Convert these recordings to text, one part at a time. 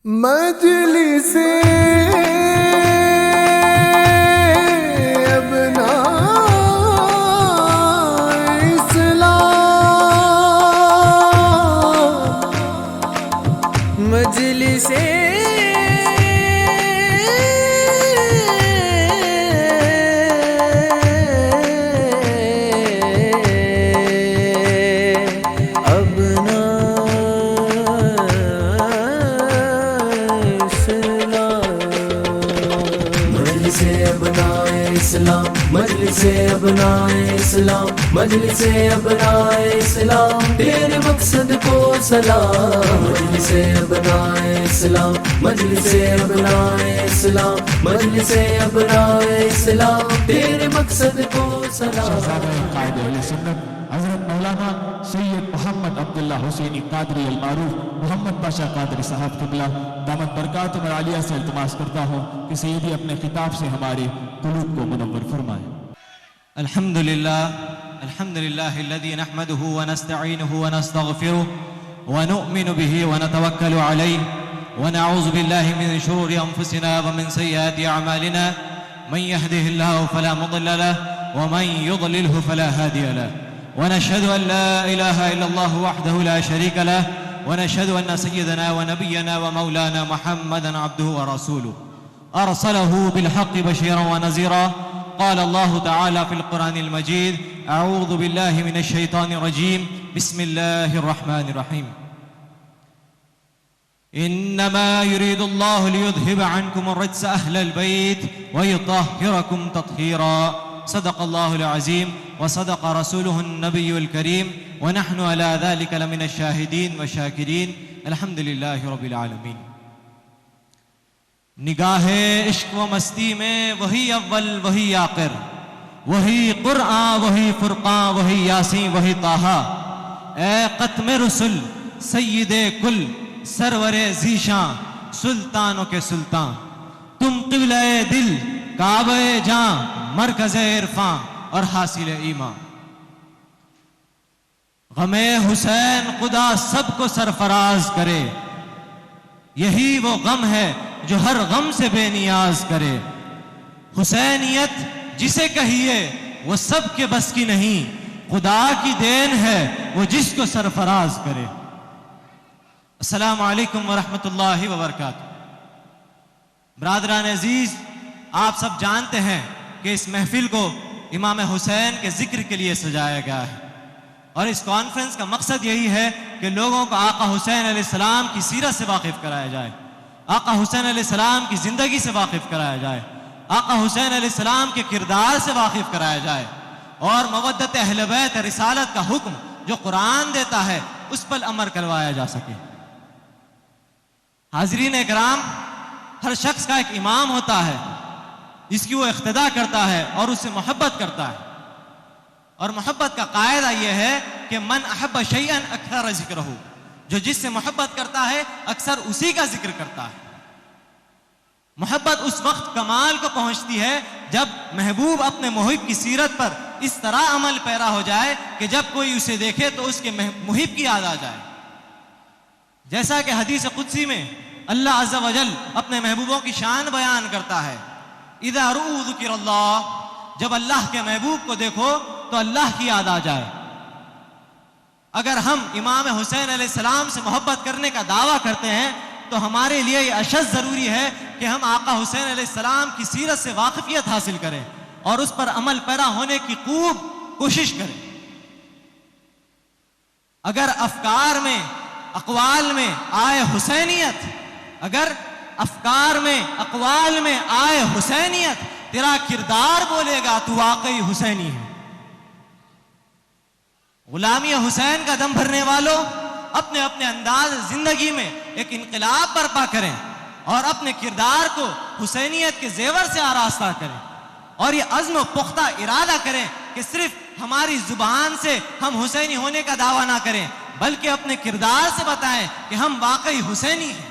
مجلس ابناء اسلام، مجلس اسلام، مجلس ابناء اسلام، مجلس ابناء اسلام، تیرے مقصد کو سلام. مجلس ابناء اسلام، مجلس ابناء اسلام، مجلس ابناء اسلام، تیرے مقصد کو سلام. قائد اہل سنت حضرت مولانا سید محمد عبداللہ حسینی قادری المعروف محمد پاشا قادری صاحب قبلہ دامت برکاتہم العالیہ سے التماس کرتا ہوں کہ سیدی اپنے خطاب سے ہمارے قلوب کو منور فرمائے. الحمدللہ الذي نحمده ونستعینه ونستغفره ونؤمن به ونتوکل علیہ ونعوذ باللہ من شرور انفسنا ومن سیئات اعمالنا من يهده الله فلا مضل له ومن يضلله فلا هادي له ونشهد أن لا إله إلا الله وحده لا شريك له ونشهد أن سيدنا ونبينا ومولانا محمدا عبده ورسوله أرسله بالحق بشيرا ونذيرا. قال الله تعالى في القرآن المجيد: أعوذ بالله من الشيطان الرجيم، بسم الله الرحمن الرحيم. إنما يريد الله ليذهب عنكم الرجس أهل البيت ويطهركم تطهيرا. صدق الله العظيم وصدق رسوله النبي الكريم ونحن على ذلك لمن الشاهدين والشاكرين. الحمد لله رب العالمين. نگاہ عشق و مستی میں وہی اول وہی آخر، وہی قرآن وہی فرقان وہی یاسین وہی طٰہٰ. اے ختم رسل سید کل سرور ذیشان سلطانوں کے سلطان، تم قبلہ دل کعبہ جاں مرکز عرفاں اور حاصل ایمان. غم حسین خدا سب کو سرفراز کرے، یہی وہ غم ہے جو ہر غم سے بے نیاز کرے. حسینیت جسے کہیے وہ سب کے بس کی نہیں، خدا کی دین ہے وہ جس کو سرفراز کرے. السلام علیکم ورحمۃ اللہ وبرکاتہ. برادران عزیز، آپ سب جانتے ہیں کہ اس محفل کو امام حسین کے ذکر کے لیے سجایا گیا ہے، اور اس کانفرنس کا مقصد یہی ہے کہ لوگوں کو آقا حسین علیہ السلام کی سیرت سے واقف کرایا جائے، آقا حسین علیہ السلام کی زندگی سے واقف کرایا جائے، آقا حسین علیہ السلام کے کردار سے واقف کرایا جائے، اور مودت اہل بیت رسالت کا حکم جو قرآن دیتا ہے اس پر عمل کروایا جا سکے. حاضرین اکرام، ہر شخص کا ایک امام ہوتا ہے جس کی وہ اقتداء کرتا ہے اور اس سے محبت کرتا ہے، اور محبت کا قاعدہ یہ ہے کہ من احب شیئا اکثر ذکرہ، جو جس سے محبت کرتا ہے اکثر اسی کا ذکر کرتا ہے. محبت اس وقت کمال کو پہنچتی ہے جب محبوب اپنے محب کی سیرت پر اس طرح عمل پیرا ہو جائے کہ جب کوئی اسے دیکھے تو اس کے محب کی یاد آ جائے. جیسا کہ حدیث قدسی میں اللہ عز و جل اپنے محبوبوں کی شان بیان کرتا ہے: اذا رؤوا ذکر اللہ، جب اللہ کے محبوب کو دیکھو تو اللہ کی یاد آ جائے. اگر ہم امام حسین علیہ السلام سے محبت کرنے کا دعویٰ کرتے ہیں تو ہمارے لیے یہ اشد ضروری ہے کہ ہم آقا حسین علیہ السلام کی سیرت سے واقفیت حاصل کریں اور اس پر عمل پیرا ہونے کی خوب کوشش کریں. اگر افکار میں اقوال میں آئے حسینیت، اگر افکار میں اقوال میں آئے حسینیت، تیرا کردار بولے گا تو واقعی حسینی ہے. غلامی حسین کا دم بھرنے والوں، اپنے اپنے انداز زندگی میں ایک انقلاب برپا کریں اور اپنے کردار کو حسینیت کے زیور سے آراستہ کریں، اور یہ عزم و پختہ ارادہ کریں کہ صرف ہماری زبان سے ہم حسینی ہونے کا دعویٰ نہ کریں بلکہ اپنے کردار سے بتائیں کہ ہم واقعی حسینی ہیں.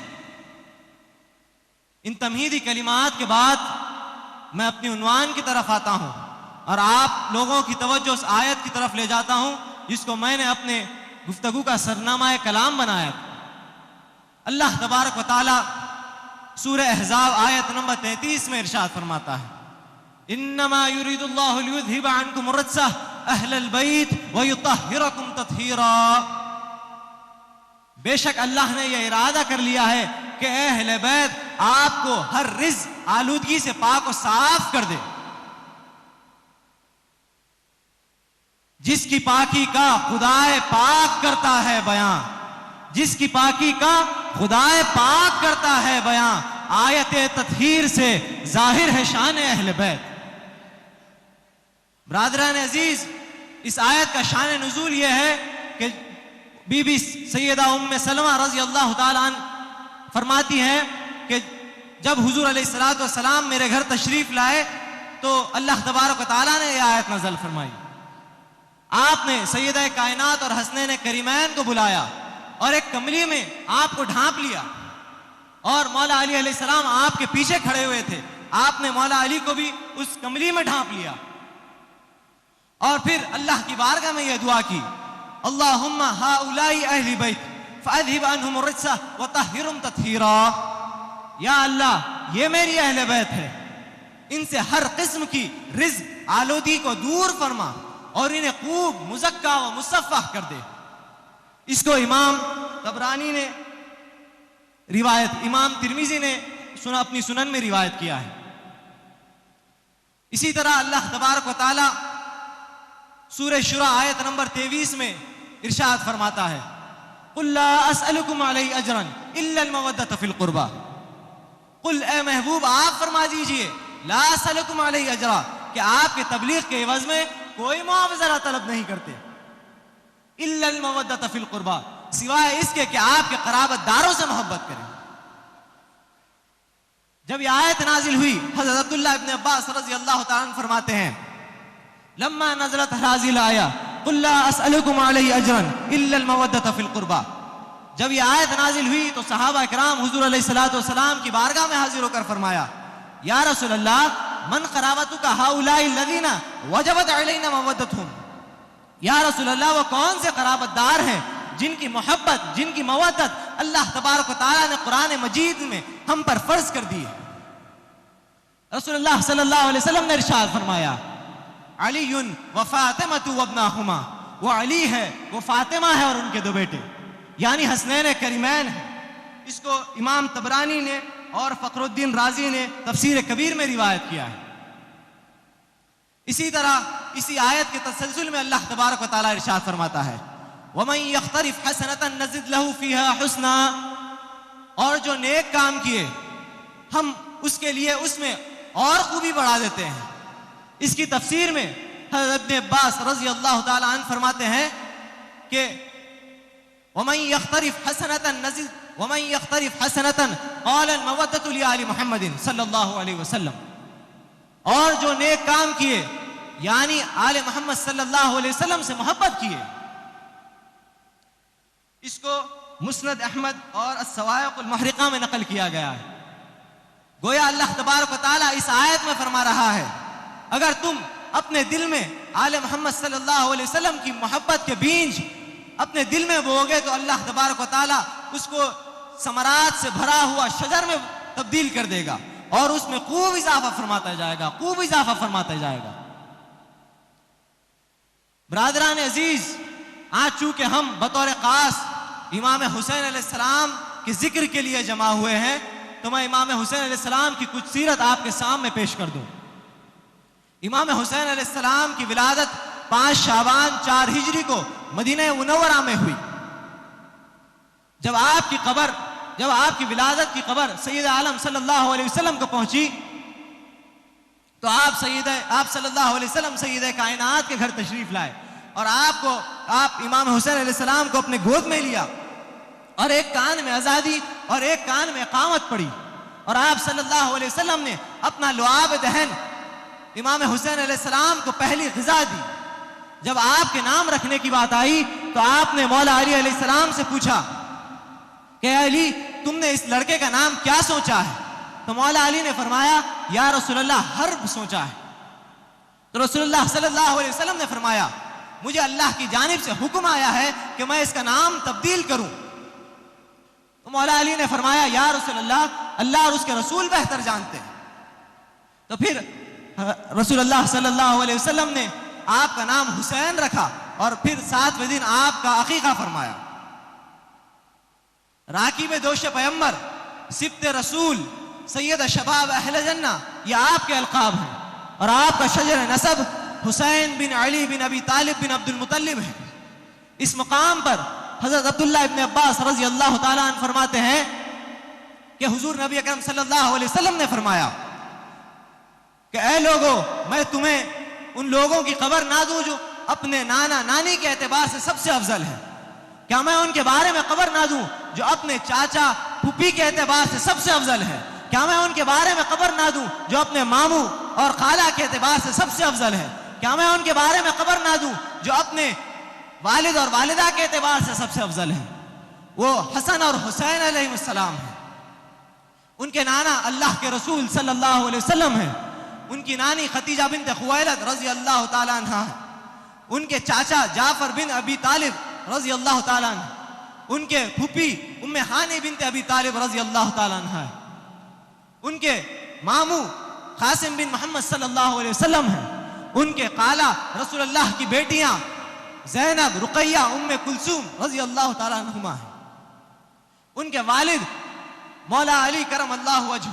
ان تمہیدی کلمات کے بعد میں اپنی عنوان کی طرف آتا ہوں اور آپ لوگوں کی توجہ اس آیت کی طرف لے جاتا ہوں جس کو میں نے اپنے گفتگو کا سرنامہ کلام بنایا. اللہ تبارک و تعالی سورہ احزاب آیت نمبر 33 میں ارشاد فرماتا ہے انما یرید اللہ لیذھب عنکم الرجس اہل البیت ویطہرکم تطہیرا، بے شک اللہ نے یہ ارادہ کر لیا ہے کہ اے اہل بیت آپ کو ہر رجس آلودگی سے پاک و صاف کر دے. جس کی پاکی کا خدائے پاک کرتا ہے بیان، جس کی پاکی کا خدائے پاک کرتا ہے بیان، آیت تطہیر سے ظاہر ہے شان اہل بیت. برادران عزیز، اس آیت کا شان نزول یہ ہے کہ بی بی سیدہ ام سلمہ رضی اللہ تعالیٰ عنہ فرماتی ہیں کہ جب حضور علیہ السلام میرے گھر تشریف لائے تو اللہ تبارک و تعالیٰ نے یہ آیت نازل فرمائی. آپ نے سیدہ کائنات اور حسنین کریمین کو بلایا اور ایک کملی میں آپ کو ڈھانپ لیا، اور مولا علی علیہ السلام آپ کے پیچھے کھڑے ہوئے تھے. آپ نے مولا علی کو بھی اس کملی میں ڈھانپ لیا اور پھر اللہ کی بارگاہ میں یہ دعا کی اللہم ہؤلاء اہل بیت فاذھب عنہم الرجس وطہرہم تطہیرا. یا اللہ یہ میری اہل بیت ہے، ان سے ہر قسم کی رزق آلودگی کو دور فرما اور انہیں خوب مزکا و مصفح کر دے. اس کو امام طبرانی نے روایت، امام ترمذی نے اپنی سنن میں روایت کیا ہے. اسی طرح اللہ تبارک و تعالی سورہ شورى آیت نمبر 23 میں ارشاد فرماتا ہے قل لا اسألكم علیہ اجرا الا المودۃ فی القربى. قل اے محبوب آپ فرما دیجئے لا اسألكم علیہ اجرا کہ آپ کے تبلیغ کے عوض میں کوئی معاوضہ طلب نہیں کرتے، الا المودۃ فی القربى سوائے اس کے کہ آپ کے قرابت داروں سے محبت کریں. جب یہ آیت نازل ہوئی حضرت عبداللہ ابن عباس رضی اللہ تعالیٰ عنہ فرماتے ہیں لما نزلت هذه الآية قل لا اسألكم عليه اجرا الا المودة في القربى، جب یہ آیت نازل ہوئی تو صحابہ کرام حضور علیہ السلام کی بارگاہ میں حاضر ہو کر فرمایا یا رسول اللہ من قرابتك هؤلاء الذين وجبت علينا مودتهم. یا رسول اللہ وہ کون سے قرابت دار ہیں جن کی محبت، جن کی مودت اللہ تبارک و تعالیٰ نے قرآن مجید میں ہم پر فرض کر دی ہے. رسول اللہ صلی اللہ علیہ وسلم نے ارشاد فرمایا علی و فاطمہ وابناہما، وہ علی ہے، وہ فاطمہ ہے اور ان کے دو بیٹے یعنی حسنین کریمین ہیں. اس کو امام طبرانی نے اور فخر الدین رازی نے تفسیر کبیر میں روایت کیا ہے. اسی طرح اسی آیت کے تسلسل میں اللہ تبارک و تعالیٰ ارشاد فرماتا ہے وَمَن يَخْتَرِفْ حَسَنَةً نَزِدْ لَهُ فِيهَا حُسْنًا، اور جو نیک کام کیے ہم اس کے لیے اس میں اور خوبی بڑھا دیتے ہیں. اس کی تفسیر میں حضرت ابن عباس رضی اللہ تعالیٰ عنہ فرماتے ہیں کہ وَمَن يَخْتَرِفْ حَسَنَةً نَزِدْ وَمَن يَخْتَرِفْ حَسَنَةً قَالَ الْمَوَدَّةُ لِآلِ مُحَمَّدٍ صلی اللہ علیہ وسلم، اور جو نیک کام کیے یعنی آل محمد صلی اللہ علیہ وسلم سے محبت کیے. اس کو مسند احمد اور السوائق المحرقہ میں نقل کیا گیا ہے. گویا اللہ تبارک و تعالیٰ اس آیت میں فرما رہا ہے اگر تم اپنے دل میں آل محمد صلی اللہ علیہ وسلم کی محبت کے بیج اپنے دل میں بوگے تو اللہ تبارک و تعالیٰ اس کو ثمرات سے بھرا ہوا شجر میں تبدیل کر دے گا اور اس میں خوب اضافہ فرماتا جائے گا، خوب اضافہ فرماتا جائے گا. برادران عزیز، آج چونکہ ہم بطور خاص امام حسین علیہ السلام کے ذکر کے لیے جمع ہوئے ہیں تو میں امام حسین علیہ السلام کی کچھ سیرت آپ کے سامنے پیش کر دوں. امام حسین علیہ السلام کی ولادت 5 شعبان 4 ہجری کو مدینہ منورہ میں ہوئی. جب آپ کی ولادت کی خبر سید عالم صلی اللہ علیہ وسلم کو پہنچی تو آپ صلی اللہ علیہ وسلم سید کائنات کے گھر تشریف لائے اور آپ امام حسین علیہ السلام کو اپنے گود میں لیا اور ایک کان میں آزادی اور ایک کان میں اقامت پڑی اور آپ صلی اللہ علیہ وسلم نے اپنا لعاب دہن امام حسین علیہ السلام کو پہلی غذا دی. جب آپ کے نام رکھنے کی بات آئی تو آپ نے مولا علی علیہ السلام سے پوچھا کہ علی تم نے اس لڑکے کا نام کیا سوچا ہے؟ تو مولا علی نے فرمایا یا رسول اللہ حرب سوچا ہے. تو رسول اللہ صلی اللہ علیہ وسلم نے فرمایا مجھے اللہ کی جانب سے حکم آیا ہے کہ میں اس کا نام تبدیل کروں. مولا علی نے فرمایا یا رسول اللہ اور اس کے رسول بہتر جانتے ہیں. تو پھر رسول اللہ صلی اللہ علیہ وسلم نے آپ کا نام حسین رکھا اور پھر 7ویں دن آپ کا عقیقہ فرمایا. راکب دوش پیمبر، سبت رسول، سید شباب اہل جنہ، یہ آپ کے القاب ہیں. اور آپ کا شجر نسب حسین بن علی بن ابی طالب بن عبد المطلب ہے. اس مقام پر حضرت عبداللہ ابن عباس رضی اللہ تعالیٰ عنہ فرماتے ہیں کہ حضور نبی اکرم صلی اللہ علیہ وسلم نے فرمایا کہ اے لوگو، میں تمہیں ان لوگوں کی خبر نہ دوں جو اپنے نانا نانی کے اعتبار سے سب سے افضل ہے؟ کیا میں ان کے بارے میں خبر نہ دوں جو اپنے چاچا پھوپھی کے اعتبار سے سب سے افضل ہے؟ کیا میں ان کے بارے میں خبر نہ دوں جو اپنے ماموں اور خالہ کے اعتبار سے سب سے افضل ہے؟ کیا میں ان کے بارے میں خبر نہ دوں جو اپنے والد اور والدہ کے اعتبار سے سب سے افضل ہے؟ وہ حسن اور حسین علیہ السلام ہیں. ان کے نانا اللہ کے رسول صلی اللہ علیہ وسلم ہیں. ان کی نانی خدیجہ بنت خویلد رضی اللہ تعالیٰ عنہ ہے. ان کے چاچا جعفر بن ابی طالب رضی اللہ تعالیٰ عنہ. ان کے پھوپھی ام ہانی بنت ابی طالب رضی اللہ تعالیٰ عنہ ہے. ان کے ماموں قاسم بن محمد صلی اللہ علیہ وسلم ہیں. ان کے خالہ رسول اللہ کی بیٹیاں زینب، رقیہ، ام کلثوم رضی اللہ تعالیٰ عنہما ہیں. ان کے والد مولا علی کرم اللہ وجہ،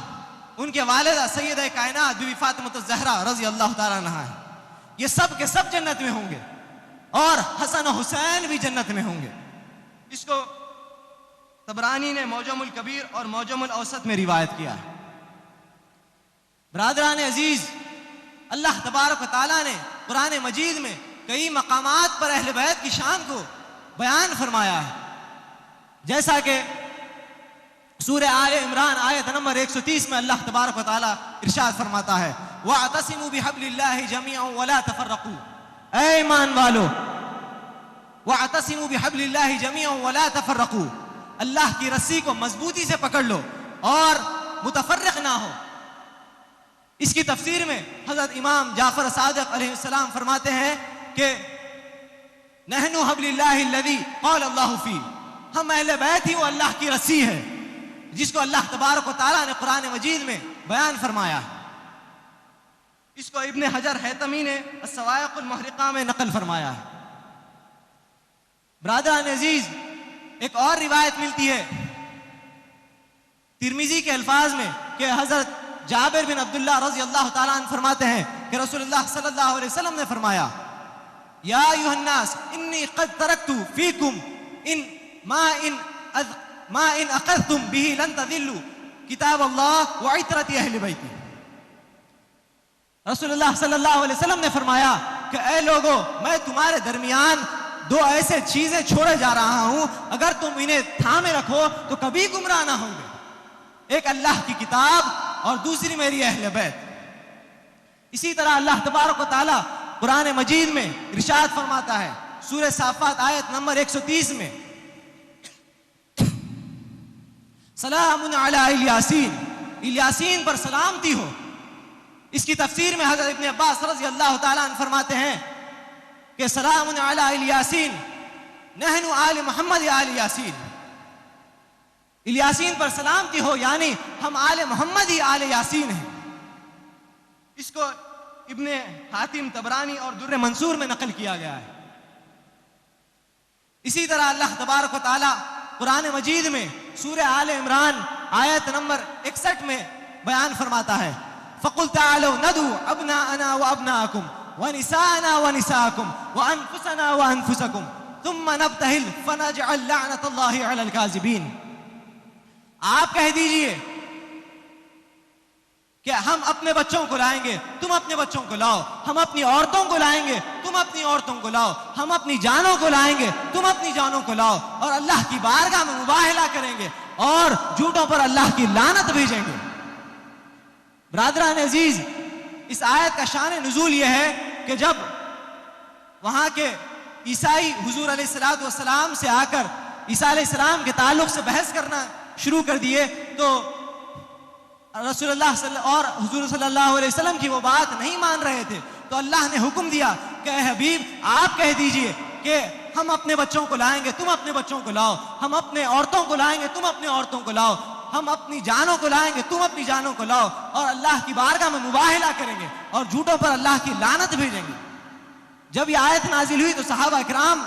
ان کے والدہ سیدہ کائنات بی بی فاطمہ الزہرا رضی اللہ تعالیٰ عنہا ہے. یہ سب کے سب جنت میں ہوں گے اور حسن و حسین بھی جنت میں ہوں گے. اس کو طبرانی نے معجم الکبیر اور معجم الاوسط میں روایت کیا ہے. برادران عزیز، اللہ تبارک و تعالیٰ نے قرآن مجید میں کئی مقامات پر اہل بیت کی شان کو بیان فرمایا ہے. جیسا کہ سورہ آل عمران آیت نمبر 130 میں اللہ تبارک و تعالیٰ ارشاد فرماتا ہے وَاعْتَصِمُوا بِحَبْلِ اللَّهِ جَمِيعًا وَلَا تَفَرَّقُوا. اے ایمان والو، وَاعْتَصِمُوا بِحَبْلِ اللَّهِ جَمِيعًا وَلَا تَفَرَّقُوا، اللہ کی رسی کو مضبوطی سے پکڑ لو اور متفرق نہ ہو. اس کی تفسیر میں حضرت امام جعفر صادق علیہ السلام فرماتے ہیں کہ نحن حبل اللہ الذی قال اللہ فی، ہم اہل بیت ہی وہ اللہ کی رسی ہے جس کو اللہ تبارک و تعالیٰ نے قرآن مجید میں بیان فرمایا. اس کو ابن حجر حیتمی نے الصواعق المحرقہ میں نقل فرمایا ہے. برادران عزیز، ایک اور روایت ملتی ہے ترمذی کے الفاظ میں کہ حضرت جابر بن عبداللہ رضی اللہ تعالیٰ عنہ فرماتے ہیں کہ رسول اللہ صلی اللہ علیہ وسلم نے فرمایا یا ایھا الناس انی قد ترکت فیکم ما ان اخذتم به لن تضلوا کتاب اللہ وعطرت اہل بیتی. رسول اللہ صلی اللہ علیہ وسلم نے فرمایا کہ اے لوگو، میں تمہارے درمیان دو ایسے چیزیں چھوڑے جا رہا ہوں، اگر تم انہیں تھامے رکھو تو کبھی گمراہ نہ ہوں گے. ایک اللہ کی کتاب اور دوسری میری اہل بیت. اسی طرح اللہ تبارک و تعالیٰ قرآن مجید میں ارشاد فرماتا ہے سورہ صافات آیت نمبر 130 میں سلام علی الیاسین، الیاسین پر سلامتی ہو. اس کی تفسیر میں حضرت ابن عباس رضی اللہ تعالیٰ عنہ فرماتے ہیں کہ سلام علی الیاسین نحن آل محمد آل یاسین، الیاسین پر سلامتی ہو یعنی ہم آل محمد ہی آل یاسین ہیں. اس کو ابن حاتم طبرانی اور در منصور میں نقل کیا گیا ہے. اسی طرح اللہ تبارک و تعالیٰ قرآن مجید میں سورہ آل عمران آیت نمبر 61 میں بیان فرماتا ہے فَقُلْ تَعَالَوْا نَدْعُوا أَبْنَاءَنَا وَأَبْنَاءَكُمْ وَنِسَاءَنَا وَنِسَاءَكُمْ وَأَنفُسَنَا وَأَنفُسَكُمْ ثُمَّ نَبْتَهِلْ فَنَجْعَلْ لَعْنَةَ اللَّهِ عَلَى الْكَاذِبِينَ. آپ کہہ دیجئے کہ ہم اپنے بچوں کو لائیں گے، تم اپنے بچوں کو لاؤ، ہم اپنی عورتوں کو لائیں گے، تم اپنی عورتوں کو لاؤ، ہم اپنی جانوں کو لائیں گے، تم اپنی جانوں کو لاؤ، اور اللہ کی بارگاہ میں مباہلہ کریں گے اور جھوٹوں پر اللہ کی لعنت بھیجیں گے. برادران عزیز، اس آیت کا شان نزول یہ ہے کہ جب وہاں کے عیسائی حضور علیہ الصلوۃ والسلام سے آ کر عیسیٰ علیہ السلام کے تعلق سے بحث کرنا شروع کر دیے تو رسول اللہ اور حضور صلی اللہ علیہ وسلم کی وہ بات نہیں مان رہے تھے، تو اللہ نے حکم دیا کہ اے حبیب آپ کہہ دیجئے کہ ہم اپنے بچوں کو لائیں گے، تم اپنے بچوں کو لاؤ، ہم اپنے عورتوں کو لائیں گے، تم اپنے عورتوں کو لاؤ، ہم اپنی جانوں کو لائیں گے، تم اپنی جانوں کو لاؤ، اور اللہ کی بارگاہ میں مباہلہ کریں گے اور جھوٹوں پر اللہ کی لعنت بھیجیں گے۔ جب یہ آیت نازل ہوئی تو صحابہ کرام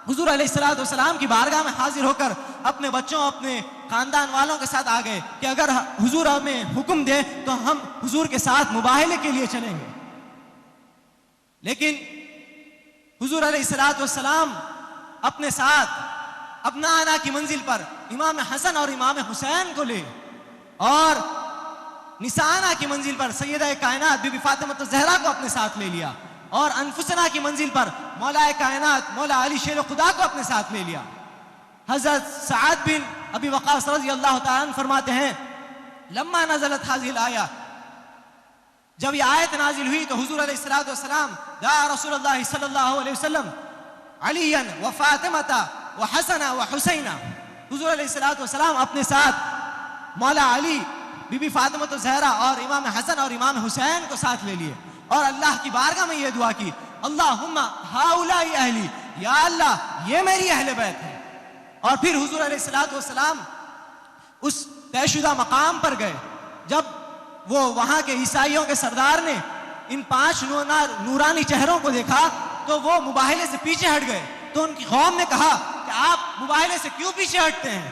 حضور علیہ السلام کی بارگاہ میں حاضر ہو کر اپنے بچوں، اپنے خاندان والوں کے ساتھ آ گئے کہ اگر حضور ہمیں حکم دے تو ہم حضور کے ساتھ مباہلے کے لیے چلیں گے۔ لیکن حضور علیہ السلام اپنے ساتھ ابناء کی منزل پر امام حسن اور امام حسین کو لے، اور نساء کی منزل پر سیدہ کائنات بی بی فاطمہ الزہرا کو اپنے ساتھ لے لیا، اور انفسنا کی منزل پر مولا کائنات مولا علی شیر خدا کو اپنے ساتھ لے لیا۔ حضرت سعد بن ابی وقاص رضی اللہ تعالیٰ عنہ فرماتے ہیں لما نزلت هذه الآیہ، جب یہ آیت نازل ہوئی تو حضور علیہ السلام دعا رسول اللہ صلی اللہ علیہ وسلم علیا وفاطمۃ وحسن وحسین، حضور علیہ السلام اپنے ساتھ مولا علی، بی بی فاطمہ الزہرا اور امام حسن اور امام حسین کو ساتھ لے لیے، اور اللہ کی بارگاہ میں یہ دعا کی اللہم ہؤلاء اہلی، یا اللہ یہ میری اہل بیت ہے۔ اور پھر حضور علیہ السلام اس طے شدہ مقام پر گئے، جب وہ وہاں کے عیسائیوں کے سردار نے ان 5 نورانی چہروں کو دیکھا تو وہ مباہلے سے پیچھے ہٹ گئے، تو ان کی قوم نے کہا کہ آپ مباہلے سے کیوں پیچھے ہٹتے ہیں؟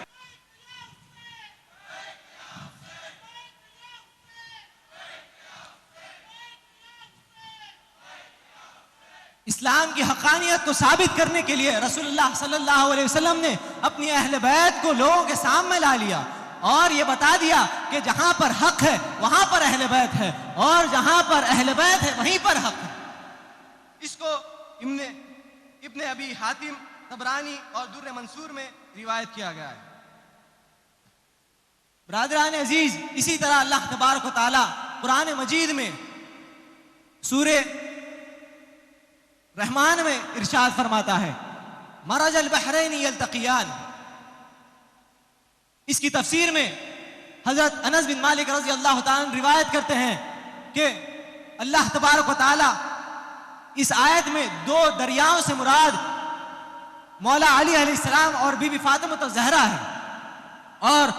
اسلام کی حقانیت کو ثابت کرنے کے لیے رسول اللہ صلی اللہ علیہ وسلم نے اپنی اہل بیت کو لوگوں کے سامنے لا لیا اور یہ بتا دیا کہ جہاں پر حق ہے وہاں پر اہل بیت ہے، اور جہاں پر اہل بیت ہے وہیں پر حق ہے۔ اس کو ابن ابی حاتم، طبرانی اور در منصور میں روایت کیا گیا ہے۔ برادران عزیز، اسی طرح اللہ تبارک و تعالی قرآن مجید میں سورہ رحمان میں ارشاد فرماتا ہے مرج البحرین یلتقیان۔ اس کی تفسیر میں حضرت انس بن مالک رضی اللہ تعالیٰ عنہ روایت کرتے ہیں کہ اللہ تبارک و تعالی اس آیت میں 2 دریاؤں سے مراد مولا علی علیہ السلام اور بی بی فاطمہ الزہرا ہے، اور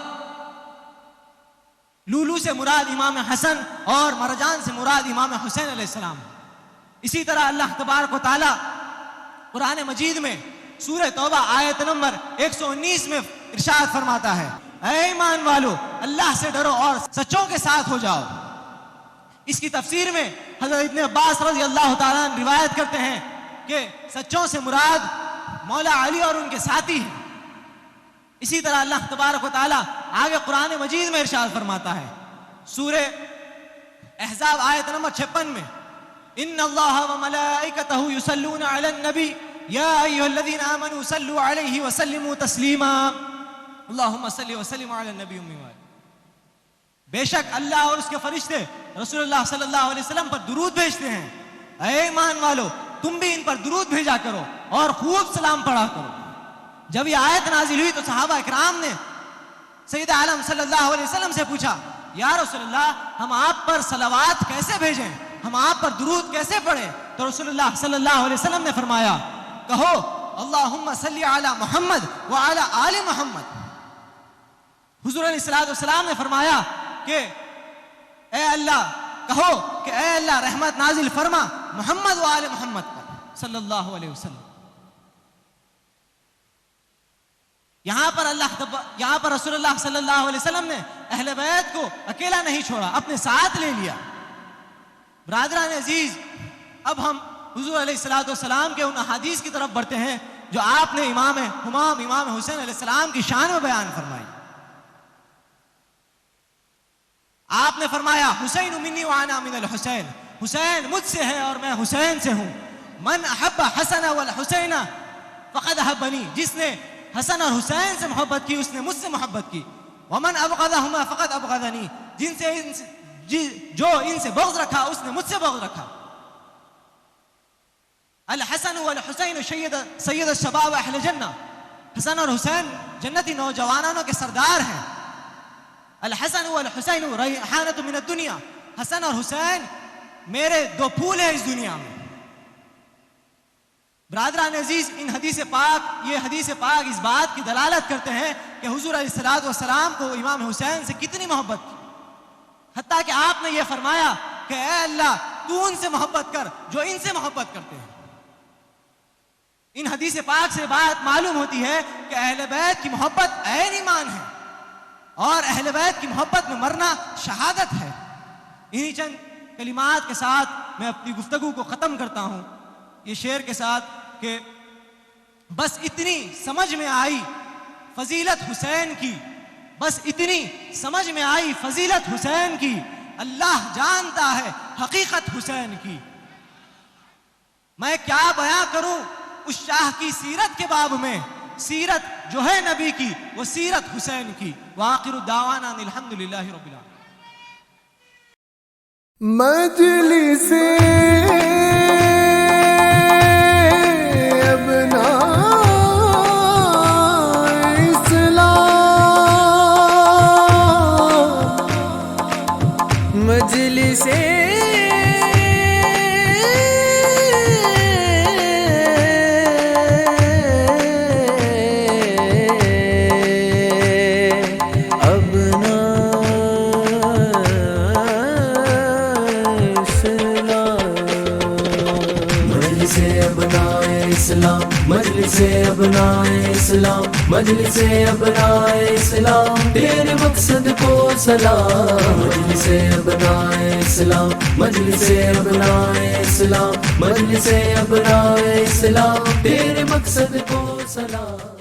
لولو سے مراد امام حسن اور مرجان سے مراد امام حسین علیہ السلام ہے۔ اسی طرح اللہ تبارک و تعالی قرآن مجید میں سورہ توبہ آیت نمبر 119 میں ارشاد فرماتا ہے اے ایمان والو اللہ سے ڈرو اور سچوں کے ساتھ ہو جاؤ۔ اس کی تفسیر میں حضرت ابن عباس رضی اللہ تعالیٰ عنہ روایت کرتے ہیں کہ سچوں سے مراد مولا علی اور ان کے ساتھی ہیں۔ اسی طرح اللہ تبارک و تعالی آگے قرآن مجید میں ارشاد فرماتا ہے سورہ احزاب آیت نمبر 56 میں ان اللہ وملائکتہ یصلون علی النبی یا ایھا الذین آمنوا صلوا علیہ وسلموا تسلیما اللہم صل وسلم علی النبی امی وآلہ۔ بے شک اللہ اور اس کے فرشتے رسول اللہ صلی اللہ علیہ وسلم پر درود بھیجتے ہیں، اے ایمان والو تم بھی ان پر درود بھیجا کرو اور خوب سلام پڑھا کرو۔ جب یہ آیت نازل ہوئی تو صحابہ اکرام نے سید عالم صلی اللہ علیہ وسلم سے پوچھا یا رسول اللہ ہم آپ پر صلوات کیسے بھیجیں، ہم آپ پر درود کیسے پڑھیں؟ تو رسول اللہ صلی اللہ علیہ وسلم نے فرمایا کہو اللہم صلی علی محمد وعلی آل محمد۔ حضور علیہ السلام نے فرمایا کہ اے اللہ کہو کہ اے اللہ رحمت نازل فرما محمد و آل محمد پر صلی اللہ علیہ وسلم۔ یہاں پر رسول اللہ صلی اللہ علیہ وسلم نے اہل بیت کو اکیلا نہیں چھوڑا، اپنے ساتھ لے لیا۔ برادران عزیز، اب ہم حضور علیہ السلام کے ان احادیث کی طرف بڑھتے ہیں جو آپ نے امام حسین علیہ السلام کی شان میں بیان فرمائی۔ آپ نے فرمایا حسین منی وانا من الحسین، حسین مجھ سے ہے اور میں حسین سے ہوں۔ من احب حسن والحسین فقد احبنی، جس نے حسن اور حسین سے محبت کی اس نے مجھ سے محبت کی۔ ومن ابغضہما فقد ابغضنی، جو ان سے بغض رکھا اس نے مجھ سے بغض رکھا۔ الحسن والحسین سید الشباب اہل جنہ، حسن اور حسین جنتی نوجوانوں کے سردار ہیں۔ الحسن والحسین ریحانۃ من الدنیا، حسن اور حسین میرے 2 پھول ہیں اس دنیا میں۔ برادران عزیز، یہ حدیث پاک اس بات کی دلالت کرتے ہیں کہ حضور علیہ الصلوۃ والسلام کو امام حسین سے کتنی محبت تھی، حتیٰ کہ آپ نے یہ فرمایا کہ اے اللہ تو ان سے محبت کر جو ان سے محبت کرتے ہیں۔ ان حدیث پاک سے بات معلوم ہوتی ہے کہ اہل بیت کی محبت عین ایمان ہے، اور اہل بیت کی محبت میں مرنا شہادت ہے۔ انہی چند کلمات کے ساتھ میں اپنی گفتگو کو ختم کرتا ہوں، یہ شعر کے ساتھ کہ بس اتنی سمجھ میں آئی فضیلت حسین کی، بس اتنی سمجھ میں آئی فضیلت حسین کی، اللہ جانتا ہے حقیقت حسین کی۔ میں کیا بیاں کروں اس شاہ کی سیرت کے باب میں، سیرت جو ہے نبی کی وہ سیرت حسین کی۔ وآخر دعوانا ان الحمدللہ رب العالمین۔ مجلس مجلس اسلام، مجلس ابنائے اسلام، مجلس ابنائے اسلام، تیرے مقصد کو سلام۔ مجلس ابنائے اسلام، مجلس ابنائے اسلام، مجلس ابنائے اسلام، تیرے مقصد کو سلام۔